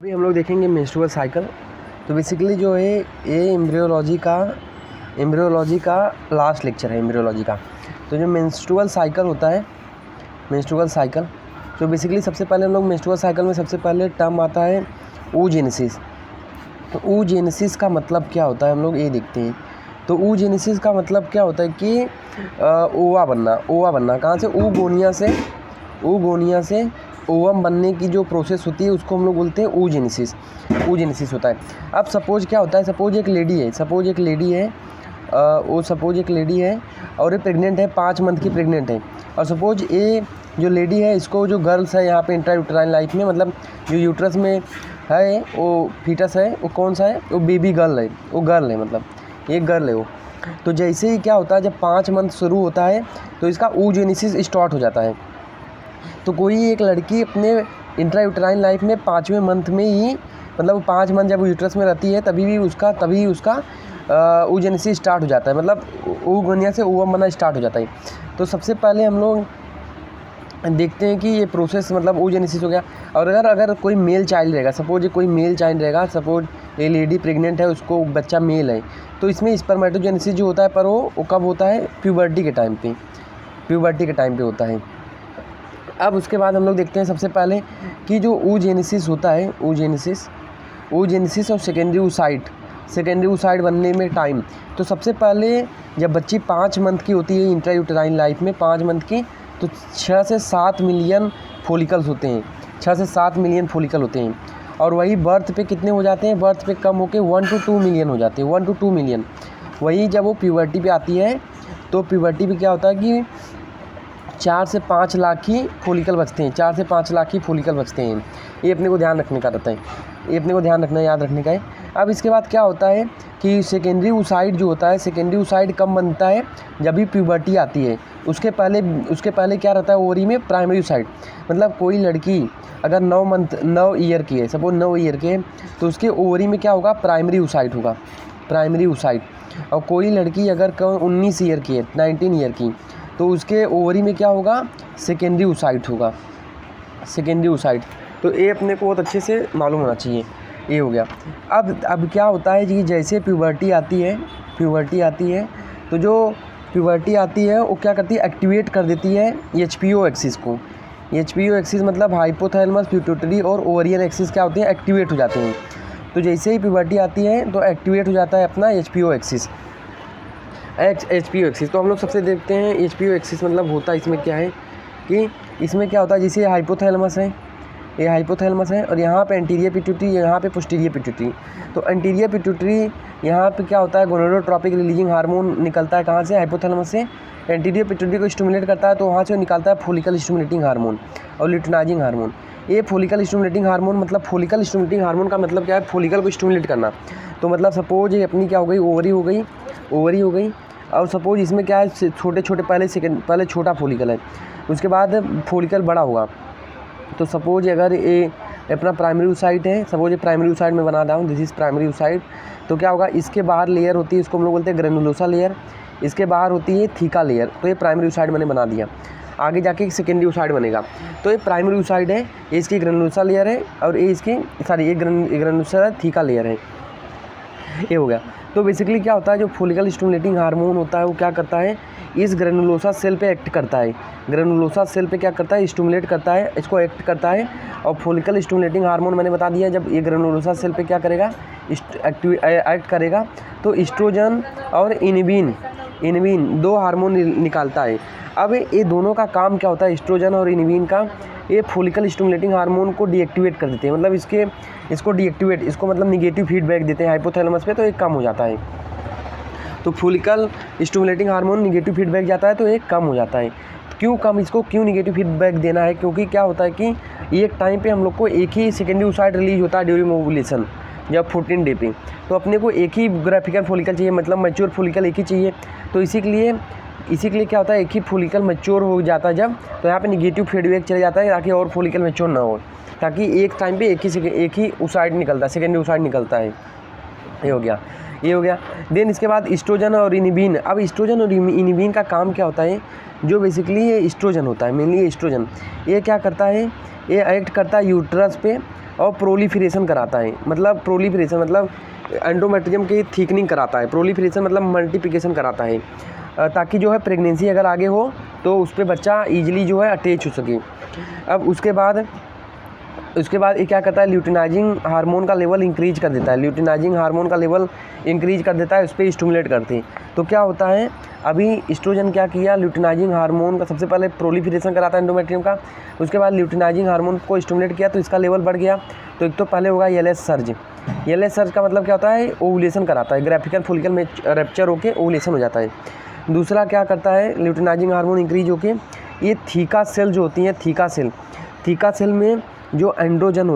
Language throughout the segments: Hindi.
अभी हम लोग देखेंगे मेंस्ट्रुअल साइकिल। तो बेसिकली जो है ये एम्ब्रियोलॉजी का लास्ट लेक्चर है एम्ब्रियोलॉजी का। तो जो मेंस्ट्रुअल साइकिल होता है, मेंस्ट्रुअल साइकिल, तो बेसिकली सबसे पहले हम लोग मेंस्ट्रुअल साइकिल में सबसे पहले टर्म आता है oogenesis। तो oogenesis का मतलब क्या होता है हम लोग ये देखते हैं। तो oogenesis का मतलब क्या होता है कि ओवा बनना कहाँ से, ऊगोनिया से ओवम बनने की जो प्रोसेस होती है उसको हम लोग बोलते हैं oogenesis होता है। अब सपोज क्या होता है, सपोज एक लेडी है और ये प्रेग्नेंट है, 5 मंथ की प्रेग्नेंट है। और सपोज ये जो लेडी है, इसको जो गर्ल्स है यहाँ पे इंट्रायूटेराइन लाइफ में, मतलब जो यूट्रस में है वो फीटस है, वो कौन सा है, वो बेबी गर्ल है, वो गर्ल है, मतलब एक गर्ल है वो। तो जैसे ही क्या होता है, जब 5 मंथ शुरू होता है तो इसका oogenesis स्टार्ट हो जाता है। तो कोई एक लड़की अपने इंट्रायूटेराइन लाइफ में 5वें मंथ में ही, मतलब 5 मंथ जब वो यूट्रस में रहती है तभी उसका oogenesis स्टार्ट हो जाता है, मतलब oogonia से ओवम बनना स्टार्ट हो जाता है। तो सबसे पहले हम लोग देखते हैं कि ये प्रोसेस मतलब oogenesis हो गया। और अगर कोई मेल चाइल्ड रहेगा, सपोज ये लेडी प्रेग्नेंट है, उसको बच्चा मेल है, तो इसमें स्पर्मेटोजेनेसिस जो होता है पर वो कब होता है, प्यूबर्टी के टाइम पे होता है। अब उसके बाद हम लोग देखते हैं सबसे पहले कि जो oogenesis होता है, oogenesis और सेकेंडरी oocyte बनने में टाइम। तो सबसे पहले जब बच्ची 5 मंथ की होती है इंट्रायूटेराइन लाइफ में, 5 मंथ की, तो 6 से 7 मिलियन फॉलिकल्स होते हैं, 6 से 7 मिलियन फॉलिकल होते हैं। और वही बर्थ पे कितने हो जाते हैं, बर्थ पे कम होके 1 to 2 मिलियन हो जाते हैं, 1 to 2 मिलियन। वही जब वो प्यूबर्टी पे आती है तो प्यूबर्टी पे क्या होता है कि 4 से 5 लाख ही फॉलिकल बचते हैं, 4 से 5 लाख ही फॉलिकल बचते हैं। ये अपने को ध्यान रखने का रहता है, ये अपने को ध्यान रखना, याद रखने का है। अब इसके बाद क्या होता है कि सेकेंडरी oocyte जो होता है, सेकेंडरी oocyte कब बनता है, जब भी प्यूबर्टी आती है। उसके पहले क्या रहता है ओवरी में, प्राइमरी oocyte। मतलब कोई लड़की अगर 9 ईयर की है, सपोज 9 ईयर के, तो उसके ओवरी में क्या होगा, प्राइमरी oocyte होगा, प्राइमरी oocyte। और कोई लड़की अगर 19 ईयर की है, 19 ईयर की, तो उसके ओवरी में क्या होगा, सेकेंडरी oocyte होगा, सेकेंडरी oocyte। तो ये अपने को बहुत अच्छे से मालूम होना चाहिए। ये हो गया। अब क्या होता है कि जैसे प्यूबर्टी आती है, तो जो प्यूबर्टी आती है वो क्या करती है, एक्टिवेट कर देती है HPO एक्सिस को। HPO एक्सिस मतलब हाइपोथैलेमस, पिट्यूटरी और ओवरियन एक्सिस क्या होते हैं, एक्टिवेट हो जाते हैं। तो जैसे ही प्यूबर्टी आती है तो एक्टिवेट हो जाता है अपना HPO एक्सिस। तो हम लोग सबसे देखते हैं HPO एक्सिस मतलब होता है इसमें क्या है कि इसमें क्या होता है, जैसे हाइपोथैलेमस है, ये हाइपोथैलेमस है, और यहाँ पे एंटीरियर पिट्यूटरी, यहाँ पे पोस्टीरियर पिट्यूटरी। तो एंटीरियर पिट्यूटरी यहाँ पे क्या होता है, गोनाडोट्रोपिक रिलीजिंग हार्मोन निकलता है, कहाँ से, हाइपोथैलेमस से। एंटीरियर पिट्यूटरी को स्टिमुलेट करता है तो वहाँ से निकलता है फॉलिकल स्टिमुलेटिंग हार्मोन और लुटिनाइजिंग हार्मोन। ये फॉलिकल स्टिमुलेटिंग हार्मोन मतलब का मतलब क्या है, फॉलिकल को स्टिमुलेट करना। तो मतलब सपोज ये अपनी क्या हो गई, ओवरी हो गई। और सपोज इसमें क्या है, छोटे पहले छोटा फॉलिकल है, उसके बाद फॉलिकल बड़ा होगा। तो सपोज अगर ये अपना प्राइमरी oocyte है, सपोज ये प्राइमरी oocyte में बना रहा हूँ, दिस इज़ प्राइमरी oocyte। तो क्या होगा, इसके बाहर लेयर होती है, इसको हम लोग बोलते हैं ग्रेनुलोसा लेयर, इसके बाहर होती है थीका लेयर। तो ये प्राइमरी oocyte मैंने बना दिया। आगे जाके एक सेकेंडरी oocyte बनेगा। तो ये प्राइमरी oocyte है, ये इसकी ग्रेनुलोसा लेयर है, और ये इसकी ये ग्रेनुलोसा थीका लेयर है। ये हो गया। तो बेसिकली क्या होता है, जो फॉलिकल स्टिमुलेटिंग हार्मोन होता है वो क्या करता है, इस ग्रेनुलोसा सेल पे एक्ट करता है, ग्रेनुलोसा सेल पे क्या करता है, स्टिमुलेट करता है, इसको एक्ट करता है। और फॉलिकल स्टिमुलेटिंग हार्मोन मैंने बता दिया, जब ये ग्रेनुलोसा सेल पे क्या करेगा, एक्ट करेगा, तो एस्ट्रोजन और इनहिबिन 2 हार्मोन निकालता है। अब ये दोनों का काम क्या होता है, एस्ट्रोजन और इनहिबिन का, ये फॉलिकल स्टिमुलेटिंग हार्मोन को डीएक्टिवेट कर देते हैं, मतलब इसको डीएक्टिवेट, इसको मतलब निगेटिव फीडबैक देते हैं हाइपोथैलेमस पे, तो ये कम हो जाता है। तो follicle stimulating hormone negative feedback जाता है तो ये कम हो जाता है। इसको क्यों निगेटिव फीडबैक देना है, क्योंकि क्या होता है कि एक टाइम पे हम लोग को एक ही सेकेंडरी oocyte रिलीज होता है ड्यूरिंग ओवुलेशन, जब 14 डे पे। तो अपने को एक ही ग्राफिकल फॉलिकल चाहिए, मतलब मैच्योर फॉलिकल एक ही चाहिए। तो इसी के लिए क्या होता है, एक ही फॉलिकल मैच्योर हो जाता है जब, तो यहाँ पे निगेटिव फीडबैक चले जाता है ताकि और फॉलिकल मैच्योर ना हो, ताकि एक टाइम पे एक ही oocyte निकलता है, सेकेंडरी oocyte निकलता है। ये हो गया। देन इसके बाद एस्ट्रोजन और इनहिबिन। अब एस्ट्रोजन और इनहिबिन का काम क्या होता है, जो बेसिकली ये एस्ट्रोजन होता है, मेनली एस्ट्रोजन, ये क्या करता है ये एक्ट करता है यूट्रस पे और प्रोलिफरेशन कराता है। मतलब प्रोलिफरेशन मतलब एंडोमेट्रियम की थिकनिंग कराता है। प्रोलिफरेशन मतलब मल्टीप्लिकेशन कराता है, ताकि जो है प्रेगनेंसी अगर आगे हो तो उस पर बच्चा ईजिली जो है अटैच हो सके। अब उसके बाद ये क्या करता है, ल्यूटिनाइजिंग हार्मोन का लेवल इंक्रीज कर देता है। ल्यूटिनाइजिंग हार्मोन का लेवल इंक्रीज कर देता है, उस पर स्टिमुलेट करते हैं। तो क्या होता है, अभी एस्ट्रोजन क्या किया, ल्यूटिनाइजिंग हार्मोन का सबसे पहले प्रोलिफरेशन कराता है एंडोमेट्रियम का, उसके बाद ल्यूटिनाइजिंग हार्मोन को स्टिमुलेट किया तो इसका लेवल बढ़ गया। तो एक तो पहले होगा एलएस सर्ज। एलएस सर्ज का मतलब क्या होता है, ओवुलेशन कराता है, ग्राफिकल फॉलिकल में रैप्चर होकर ओवुलेशन हो जाता है। दूसरा क्या करता है, ल्यूटिनाइजिंग हार्मोन इंक्रीज होके ये थीका सेल जो होती हैं, थीका सेल में जो एंड्रोजन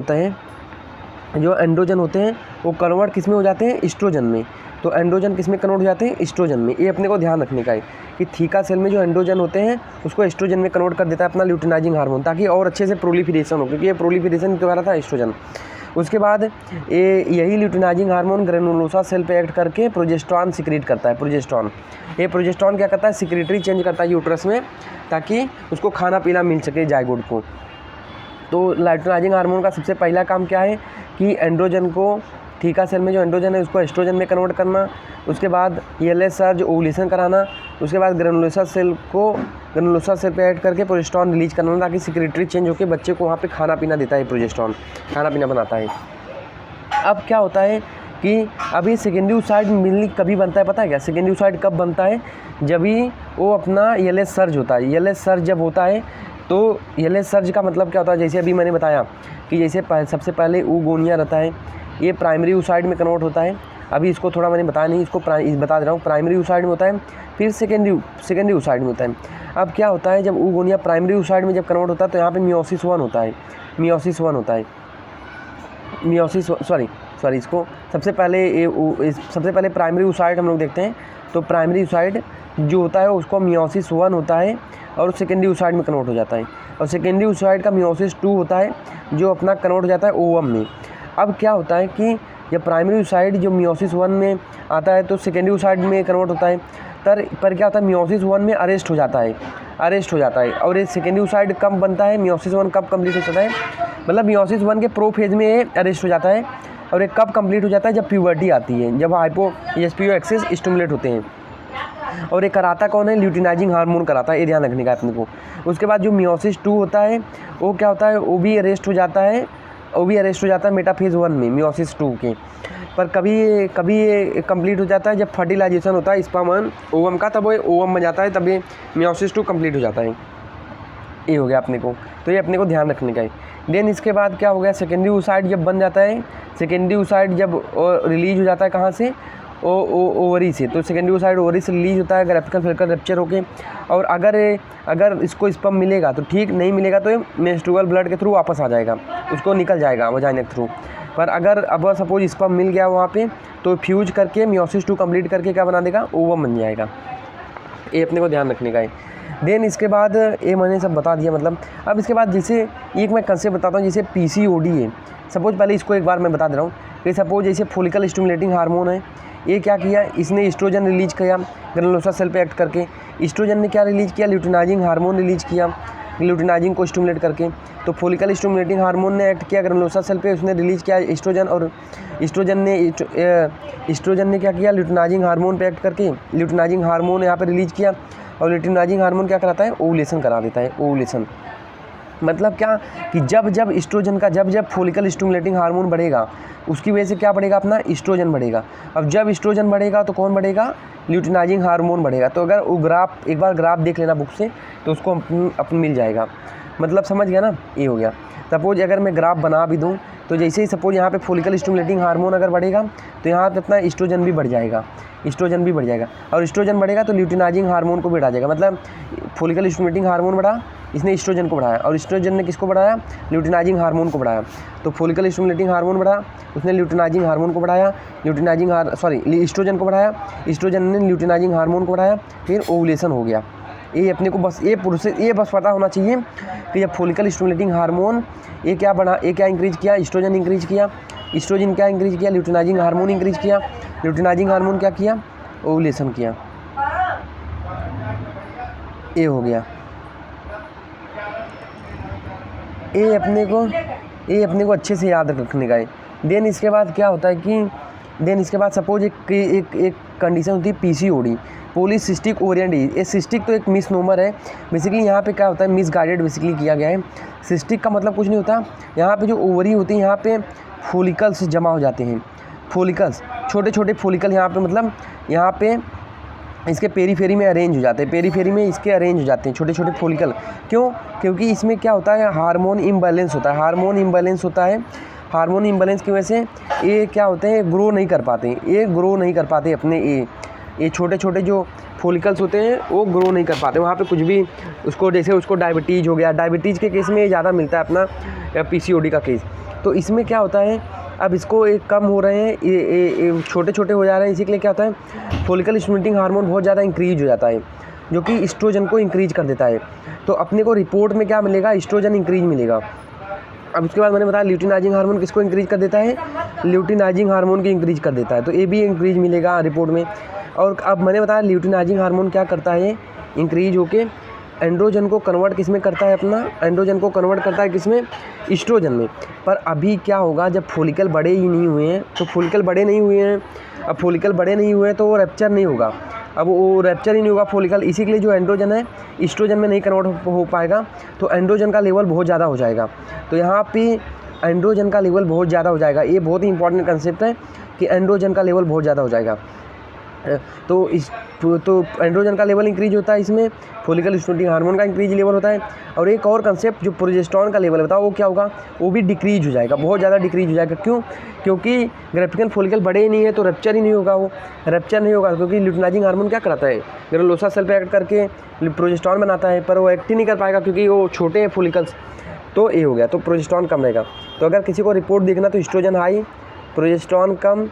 होते हैं वो कन्वर्ट किस में हो जाते हैं, एस्ट्रोजन में। तो एंड्रोजन किस में कन्वर्ट हो जाते हैं, एस्ट्रोजन में। ये अपने को ध्यान रखने का है कि थीका सेल में जो एंड्रोजन होते हैं उसको एस्ट्रोजन में कन्वर्ट कर देता है अपना ल्यूटिनाइजिंग हार्मोन, ताकि और अच्छे से प्रोलिफरेशन हो, क्योंकि ये प्रोलिफरेशन के द्वारा था एस्ट्रोजन। उसके बाद यही ल्यूटिनाइजिंग हार्मोन ग्रेनुलोसा सेल पे एक्ट करके प्रोजेस्टेरॉन सिक्रीट करता है। ये प्रोजेस्टेरॉन क्या करता है, सिक्रेटरी चेंज करता है यूट्रस में, ताकि उसको खाना पीना मिल सके जायगोट को। तो ल्यूटिनाइजिंग हार्मोन का सबसे पहला काम क्या है कि एंड्रोजन को, थीका सेल में जो एंड्रोजन है उसको एस्ट्रोजन में कन्वर्ट करना। उसके बाद एलएस सर्ज ओवुलेशन कराना। उसके बाद ग्रेनुलोसा सेल पे ऐड करके प्रोजेस्टेरॉन रिलीज करना, ताकि सिक्रेटरी चेंज होकर बच्चे को वहाँ पे खाना पीना देता है, प्रोजेस्टेरॉन खाना पीना बनाता है। अब क्या होता है कि अभी सेकेंडरी oocyte मिलनी कभी बनता है, पता है क्या, सेकेंडरी oocyte कब बनता है, जब भी वो अपना एलएस सर्ज होता है। एलएस सर्ज जब होता है तो एलएस सर्ज का मतलब क्या होता है, जैसे अभी मैंने बताया कि जैसे सबसे पहले oogonia रहता है, ये प्राइमरी oocyte में कन्वर्ट होता है। अभी इसको थोड़ा मैंने बताया नहीं, इसको बता दे रहा हूँ। प्राइमरी oocyte में होता है, फिर सेकेंडरी oocyte में होता है। अब क्या होता है, जब oogonia प्राइमरी oocyte में जब कन्वर्ट होता है तो यहाँ पे मियोसिस वन होता है। इसको सबसे पहले प्राइमरी oocyte हम लोग देखते हैं। तो प्राइमरी oocyte जो होता है उसको मियोसिस वन होता है और सेकेंडरी oocyte में कन्वर्ट हो जाता है। और सेकेंडरी oocyte का मियोसिस टू होता है जो अपना कन्वर्ट हो जाता है ओवम में। अब क्या होता है कि जब प्राइमरी oocyte जो मियोसिस वन में आता है तो सेकेंडरी oocyte में कन्वर्ट होता है, पर क्या होता है, मियोसिस वन में अरेस्ट हो जाता है। और ये सेकेंडरी oocyte कब बनता है, मियोसिस वन कब कंप्लीट हो जाता है, मतलब मियोसिस वन के प्रो फेज में ये अरेस्ट हो जाता है। और ये कब कंप्लीट हो जाता है, जब प्यूबर्टी आती है, जब एसपीओ एक्सिस स्टिमुलेट होते हैं। और ये कराता कौन है, ल्यूटिनाइजिंग हार्मोन कराता है, ये ध्यान रखने का अपने को। उसके बाद जो मियोसिस टू होता है वो क्या होता है, वो भी अरेस्ट हो जाता है मेटाफेज वन में, मियोसिस टू के। पर कभी ये कंप्लीट हो जाता है जब फर्टिलाइजेशन होता है स्पर्म और ओवम का, तब वो ओवम बन जाता है, तब ये मियोसिस टू कंप्लीट हो जाता है। ये हो गया अपने को, तो ये अपने को ध्यान रखने का है। देन इसके बाद क्या हो गया, सेकेंडरी oocyte जब बन जाता है, सेकेंडरी oocyte जब रिलीज हो जाता है कहाँ से, ओवरी से। तो सेकेंडरी oocyte ओवरी से रिलीज होता है ग्राफिकल फॉलिकल रैप्चर होके। और अगर इसको स्पर्म मिलेगा तो ठीक, नहीं मिलेगा तो ये मेंस्ट्रुअल ब्लड के थ्रू वापस आ जाएगा, उसको निकल जाएगा वजाइना के थ्रू। पर अगर अब सपोज स्पर्म मिल गया वहाँ पे, तो फ्यूज करके मियोसिस टू कंप्लीट करके क्या बना देगा, ओवम बन जाएगा। ये अपने को ध्यान रखने का है। देन इसके बाद ये मैंने सब बता दिया, मतलब अब इसके बाद जैसे एक मैं कंसेप्ट बताता हूँ, जैसे पीसीओडी है। सपोज पहले इसको एक बार मैं बता दे रहा हूँ कि सपोज जैसे फॉलिकल स्टिमुलेटिंग हार्मोन है, ये क्या किया, इसने एस्ट्रोजन रिलीज किया ग्रेनुलोसा सेल पे एक्ट करके। एस्ट्रोजन ने क्या रिलीज किया, ल्यूटिनाइजिंग हार्मोन रिलीज किया, ल्यूटिनाइजिंग को स्टिमुलेट करके। तो फॉलिकल स्टिमुलेटिंग हार्मोन ने एक्ट किया ग्रेनुलोसा सेल पे, उसने रिलीज किया एस्ट्रोजन। और एस्ट्रोजन ने क्या किया, ल्यूटिनाइजिंग हार्मोन पे एक्ट करके ल्यूटिनाइजिंग हार्मोन यहाँ पे रिलीज किया। और ल्यूटिनाइजिंग हार्मोन क्या कराता है, ओवुलेशन करा देता है। ओवुलेशन मतलब क्या कि जब एस्ट्रोजन का जब फॉलिकल स्टिमुलेटिंग हार्मोन बढ़ेगा, उसकी वजह से क्या बढ़ेगा, अपना एस्ट्रोजन बढ़ेगा। अब जब एस्ट्रोजन बढ़ेगा तो कौन बढ़ेगा, ल्यूटिनाइजिंग हार्मोन बढ़ेगा। तो अगर वो ग्राफ एक बार ग्राफ देख लेना बुक से, तो उसको अपन मिल जाएगा, मतलब समझ गया ना। ये हो गया। सपोज अगर मैं ग्राफ बना भी दूँ तो जैसे ही सपोज यहाँ पे फॉलिकल स्टिमुलेटिंग हार्मोन अगर बढ़ेगा तो यहाँ पे अपना एस्ट्रोजन भी बढ़ जाएगा, और एस्ट्रोजन बढ़ेगा तो ल्यूटिनाइजिंग हार्मोन को भी बढ़ा जाएगा। मतलब फॉलिकल स्टिमुलेटिंग हार्मोन बढ़ा, इसने एस्ट्रोजन को बढ़ाया, और एस्ट्रोजन ने किसको बढ़ाया, ल्यूटिनाइजिंग हार्मोन को बढ़ाया। तो फॉलिकल स्टिमुलेटिंग हार्मोन बढ़ा, उसने ल्यूटिनाइजिंग हार्मोन को बढ़ाया, एस्ट्रोजन को बढ़ाया, एस्ट्रोजन ने ल्यूटिनाइजिंग हार्मोन को बढ़ाया, फिर ओवुलेशन हो गया। ये अपने को बस ये बस पता होना चाहिए कि जब फॉलिकल स्टिमुलेटिंग हार्मोन ये क्या इंक्रीज किया, एस्ट्रोजन इंक्रीज किया, एस्ट्रोजन क्या इंक्रीज किया, ल्यूटिनाइजिंग हार्मोन इंक्रीज किया, ल्यूटिनाइजिंग हार्मोन क्या किया, ओवुलेशन किया। ये हो गया। ये अपने को अच्छे से याद रखने का है। देन इसके बाद क्या होता है कि इसके बाद सपोज एक कंडीशन होती है पीसीओडी, पॉलीसिस्टिक ओवरियन डिजीज। ये सिस्टिक तो एक मिसनोमर है, बेसिकली यहाँ पे क्या होता है मिसगाइडेड बेसिकली किया गया है। सिस्टिक का मतलब कुछ नहीं होता, यहाँ पे जो ओवरी होती है यहाँ पे फॉलिकल्स जमा हो जाते हैं। फॉलिकल्स छोटे छोटे फॉलिकल यहाँ पे मतलब यहाँ पे इसके पेरीफेरी में अरेंज हो जाते हैं, पेरीफेरी में इसके अरेंज हो जाते हैं छोटे छोटे फॉलिकल। क्यों? क्योंकि इसमें क्या होता है हार्मोन इम्बैलेंस होता है, हार्मोन इम्बैलेंस होता है। हार्मोन इम्बैलेंस की वजह से ये क्या होते हैं ग्रो नहीं कर पाते, ये ग्रो नहीं कर पाते अपने ये छोटे छोटे जो फॉलिकल्स होते हैं वो ग्रो नहीं कर पाते वहाँ पे कुछ भी। उसको जैसे उसको डायबिटीज़ हो गया, डायबिटीज़ के केस में ज़्यादा मिलता है अपना पीसीओडी का केस। तो इसमें क्या होता है अब इसको एक कम हो रहे हैं, ये छोटे छोटे हो जा रहे हैं, इसी के लिए क्या होता है फॉलिकल स्टिमुलेटिंग हार्मोन बहुत ज़्यादा इंक्रीज हो जाता है, जो कि एस्ट्रोजन को इंक्रीज कर देता है। तो अपने को रिपोर्ट में क्या मिलेगा, एस्ट्रोजन इंक्रीज मिलेगा। अब उसके बाद मैंने बताया ल्यूटिनाइजिंग हार्मोन किसको इंक्रीज कर देता है, ल्यूटिनाइजिंग हार्मोन की इंक्रीज कर देता है, तो ये भी इंक्रीज मिलेगा रिपोर्ट में। और अब मैंने बताया ल्यूटिनाइजिंग हार्मोन क्या करता है, इंक्रीज होके एंड्रोजन को कन्वर्ट किस में करता है, अपना एंड्रोजन को कन्वर्ट करता है किसमें, एस्ट्रोजन में। पर अभी क्या होगा जब फॉलिकल बड़े ही नहीं हुए हैं, तो फॉलिकल बड़े नहीं हुए हैं, अब फॉलिकल बड़े नहीं हुए तो वो रैप्चर नहीं होगा, अब वो रैप्चर ही नहीं होगा फॉलिकल, इसी के लिए जो एंड्रोजन है एस्ट्रोजन में नहीं कन्वर्ट हो पाएगा, तो एंड्रोजन का लेवल बहुत ज़्यादा हो जाएगा। तो यहाँ पे एंड्रोजन का लेवल बहुत ज़्यादा हो जाएगा, ये बहुत ही इंपॉर्टेंट कंसेप्ट है कि एंड्रोजन का लेवल बहुत ज़्यादा हो जाएगा। तो एंड्रोजन का लेवल इंक्रीज होता है, इसमें फॉलिकल स्टिमुलेटिंग हार्मोन का इंक्रीज लेवल होता है। और एक और कंसेप्ट जो प्रोजेस्टेरॉन का लेवल बताओ वो क्या होगा, वो भी डिक्रीज हो जाएगा, बहुत ज़्यादा डिक्रीज हो जाएगा। क्यों? क्योंकि ग्राफिकल फॉलिकल बड़े ही नहीं है तो रप्चर ही नहीं होगा, वो रप्चर नहीं होगा क्योंकि ल्यूटिनाइजिंग हार्मोन क्या कराता है, ग्रेनुलोसा सेल पे एक्ट करके प्रोजेस्टेरॉन बनाता है, पर वो एक्ट ही नहीं कर पाएगा क्योंकि वो छोटे हैं फॉलिकल्स। तो ये हो गया, तो प्रोजेस्टेरॉन कम रहेगा। तो अगर किसी को रिपोर्ट देखना तो एस्ट्रोजन हाई, प्रोजेस्टेरॉन कम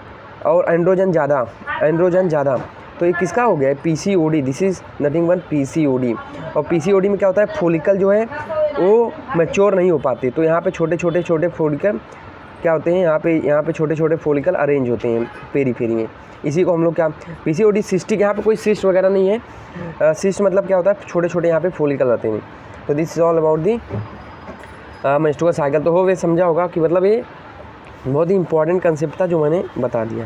और एंड्रोजन ज़्यादा। तो ये किसका हो गया है, PCOD. This is nothing but PCOD. और पीसीओडी में क्या होता है फॉलिकल जो है वो मैच्योर नहीं हो पाते, तो यहाँ पे छोटे छोटे फॉलिकल क्या होते हैं, यहाँ पे छोटे छोटे फॉलिकल अरेंज होते हैं पेरीफेरी में। इसी को हम लोग क्या पीसीओडी सिस्टिक, यहाँ पे कोई सिस्ट वगैरह नहीं है। सिस्ट मतलब क्या होता है छोटे छोटे यहाँ पे फॉलिकल रहते हैं। तो this is all about the menstrual cycle. तो हो गए, समझा होगा कि मतलब ये बहुत ही इंपॉर्टेंट कंसेप्ट था जो मैंने बता दिया।